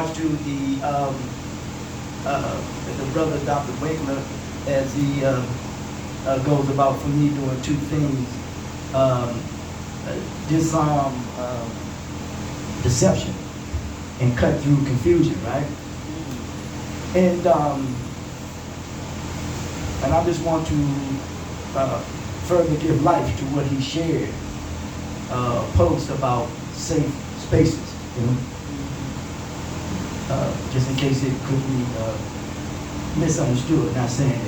regards to the brother Dr. Winkler, as he goes about for me doing two things: disarm deception and cut through confusion, right? And I just want to further give life to what he shared, post about safe spaces, you know? Just in case it could be misunderstood. Not saying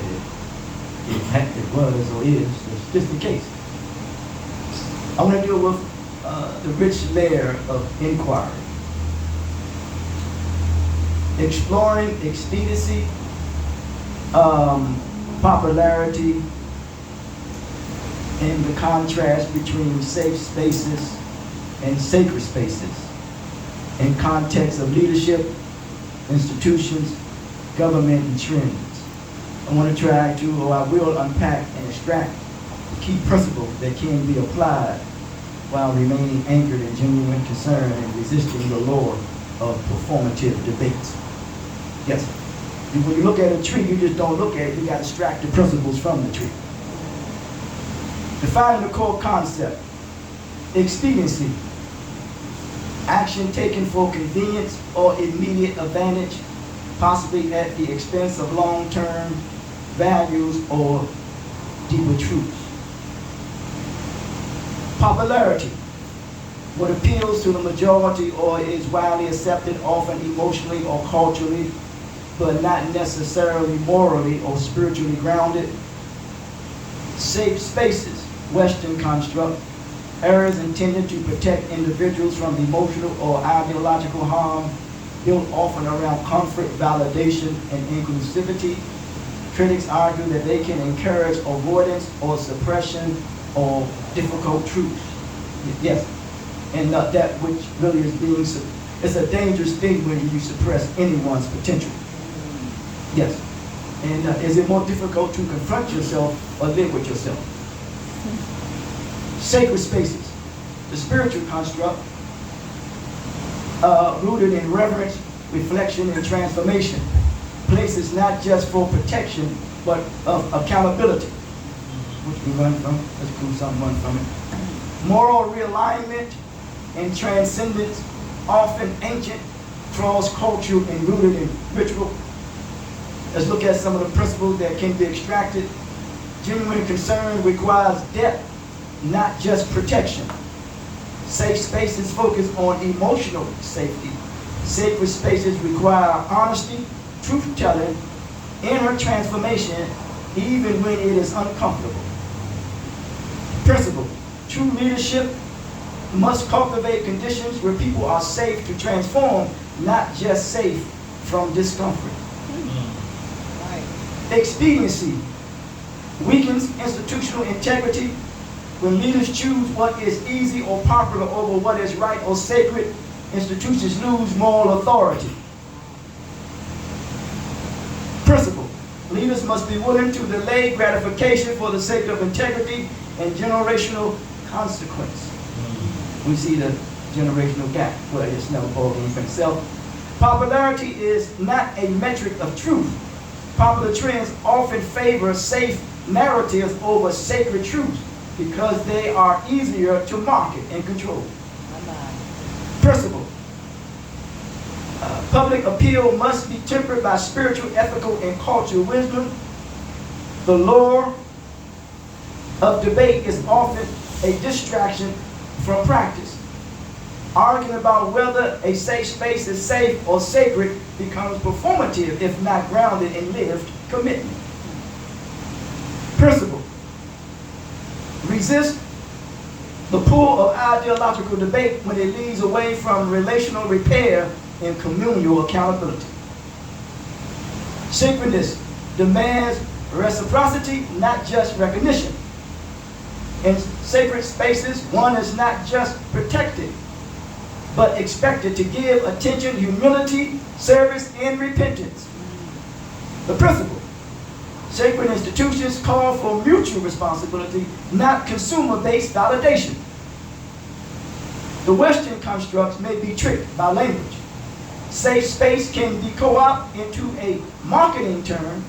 that it was or is, just in case. I want to deal with the rich layer of inquiry. Exploring expediency, popularity, and the contrast between safe spaces and sacred spaces in context of leadership, institutions, government, and trends. I want to try to, or I will unpack and extract the key principles that can be applied while remaining anchored in genuine concern and resisting the lure of performative debates. Yes. When you look at a tree, you just don't look at it, you got to extract the principles from the tree. Defining the core concept: expediency, action taken for convenience or immediate advantage, possibly at the expense of long-term values or deeper truths. Popularity, what appeals to the majority or is widely accepted, often emotionally or culturally, but not necessarily morally or spiritually grounded. Safe spaces, Western construct, areas intended to protect individuals from emotional or ideological harm, built often around comfort, validation, and inclusivity. Critics argue that they can encourage avoidance or suppression of difficult truths. Yes, and that which really is being, it's a dangerous thing when you suppress anyone's potential. Yes, and is it more difficult to confront yourself or live with yourself? Sacred spaces, the spiritual construct, rooted in reverence, reflection, and transformation. Places not just for protection, but of accountability. Which we run from, let's prove something run from it. Moral realignment and transcendence, often ancient, cross-cultural, and rooted in ritual. Let's look at some of the principles that can be extracted. Genuine concern requires depth, not just protection. Safe spaces focus on emotional safety. Sacred spaces require honesty, truth-telling, inner transformation, even when it is uncomfortable. Principle: true leadership must cultivate conditions where people are safe to transform, not just safe from discomfort. Expediency weakens institutional integrity. When leaders choose what is easy or popular over what is right or sacred, institutions lose moral authority. Principle: leaders must be willing to delay gratification for the sake of integrity and generational consequence. We see the generational gap where it's never bargaining for itself. Popularity is not a metric of truth. Popular trends often favor safe narratives over sacred truths because they are easier to market and control. Principle: public appeal must be tempered by spiritual, ethical, and cultural wisdom. The lure of debate is often a distraction from practice. Arguing about whether a safe space is safe or sacred becomes performative if not grounded in lived commitment. Principle: resist the pull of ideological debate when it leads away from relational repair and communal accountability. Sacredness demands reciprocity, not just recognition. In sacred spaces, one is not just protected, but expected to give attention, humility, service, and repentance. The principle: sacred institutions call for mutual responsibility, not consumer-based validation. The Western constructs may be tricked by language. Safe space can be co-opted into a marketing term,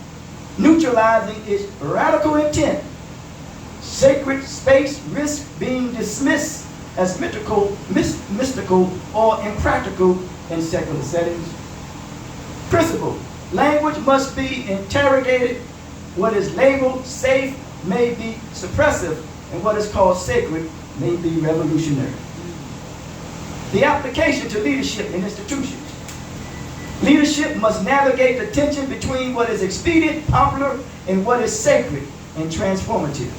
neutralizing its radical intent. Sacred space risks being dismissed as mystical or impractical in secular settings. Principle: language must be interrogated. What is labeled safe may be suppressive, and what is called sacred may be revolutionary. The application to leadership in institutions. Leadership must navigate the tension between what is expedient, popular, and what is sacred and transformative.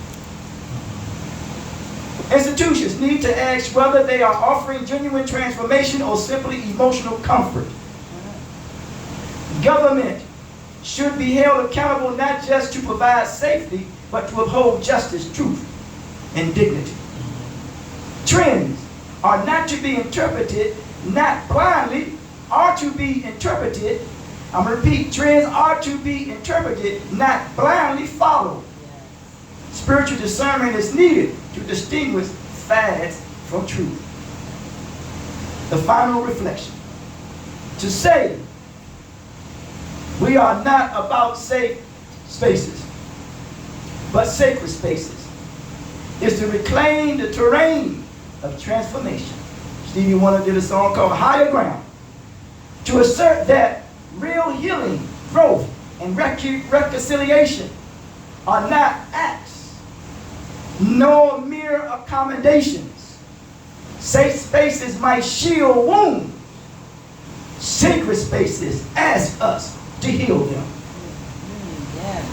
Institutions need to ask whether they are offering genuine transformation or simply emotional comfort. Government should be held accountable not just to provide safety, but to uphold justice, truth, and dignity. Trends are not to be interpreted, not blindly, are to be interpreted. I'm going to repeat, trends are to be interpreted, not blindly followed. Spiritual discernment is needed to distinguish fads from truth. The final reflection. To say we are not about safe spaces, but sacred spaces, is to reclaim the terrain of transformation. Stevie Wonder did a song called Higher Ground. To assert that real healing, growth, and reconciliation are not acts, nor mere accommodations. Safe spaces might shield wounds. Sacred spaces ask us to heal them. Yeah.